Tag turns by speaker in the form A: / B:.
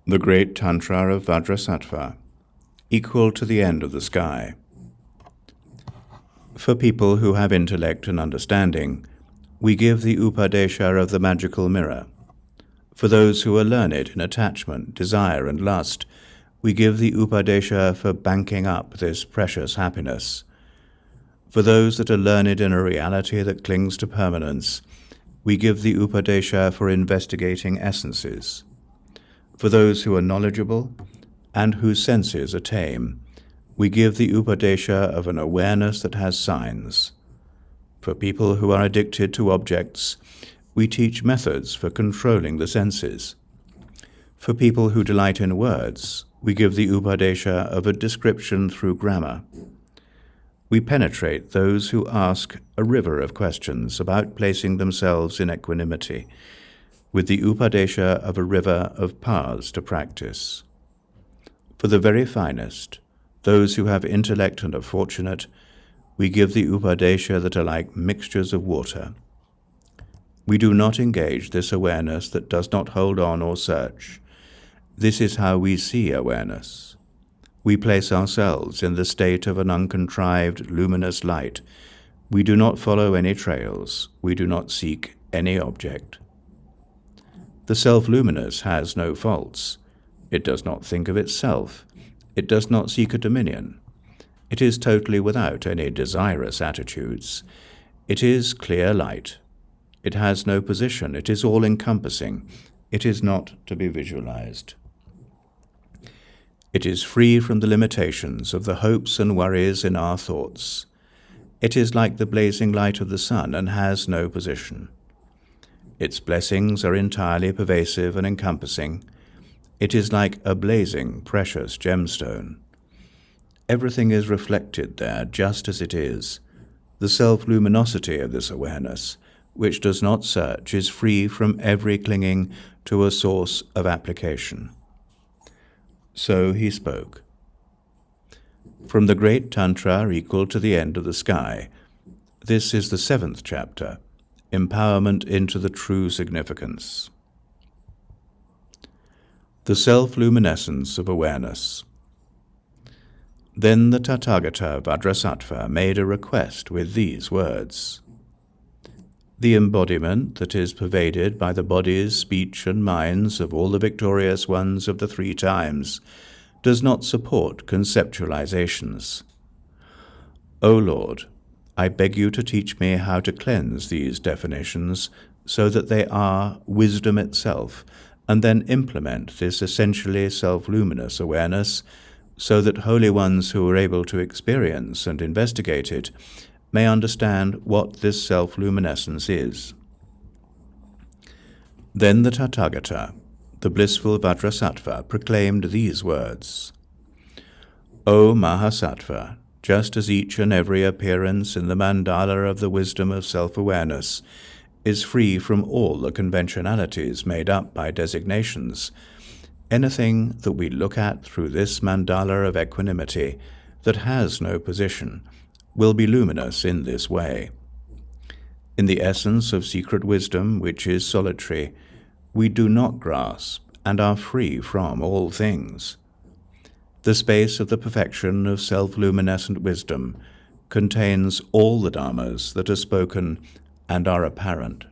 A: The Great Tantra of Vajrasattva, equal to the end of the sky. For people who have intellect and understanding, we give the Upadesha of the magical mirror. For those who are learned in attachment, desire, and lust, we give the Upadesha for banking up this precious happiness. For those that are learned in a reality that clings to permanence, we give the Upadesha for investigating essences. For those who are knowledgeable and whose senses are tame, we give the Upadesha of an awareness that has signs. For people who are addicted to objects, we teach methods for controlling the senses. For people who delight in words, we give the Upadesha of a description through grammar. We penetrate those who ask a river of questions about placing themselves in equanimity, with the Upadesha of a river of paths to practice. For the very finest, those who have intellect and are fortunate, we give the Upadesha that are like mixtures of water. We do not engage this awareness that does not hold on or search. This is how we see awareness. We place ourselves in the state of an uncontrived, luminous light. We do not follow any trails. We do not seek any object. The self-luminous has no faults. It does not think of itself. It does not seek a dominion. It is totally without any desirous attitudes. It is clear light. It has no position. It is all-encompassing. It is not to be visualized. It is free from the limitations of the hopes and worries in our thoughts. It is like the blazing light of the sun and has no position. Its blessings are entirely pervasive and encompassing. It is like a blazing, precious gemstone. Everything is reflected there just as it is. The self-luminosity of this awareness, which does not search, is free from every clinging to a source of application. So he spoke. From the Great Tantra equal to the end of the sky, this is the 7th chapter, Empowerment into the True Significance. The Self-Luminescence of Awareness. Then the Tathagata Vajrasattva made a request with these words. The embodiment that is pervaded by the bodies, speech, and minds of all the victorious ones of the 3 times does not support conceptualizations. O Lord, I beg you to teach me how to cleanse these definitions so that they are wisdom itself, and then implement this essentially self-luminous awareness so that holy ones who are able to experience and investigate it may understand what this self-luminescence is. Then the Tathagata, the blissful Vajrasattva, proclaimed these words. O Mahasattva, just as each and every appearance in the mandala of the wisdom of self-awareness is free from all the conventionalities made up by designations, anything that we look at through this mandala of equanimity that has no position will be luminous in this way. In the essence of secret wisdom, which is solitary, we do not grasp and are free from all things. The space of the perfection of self-luminescent wisdom contains all the dharmas that are spoken and are apparent.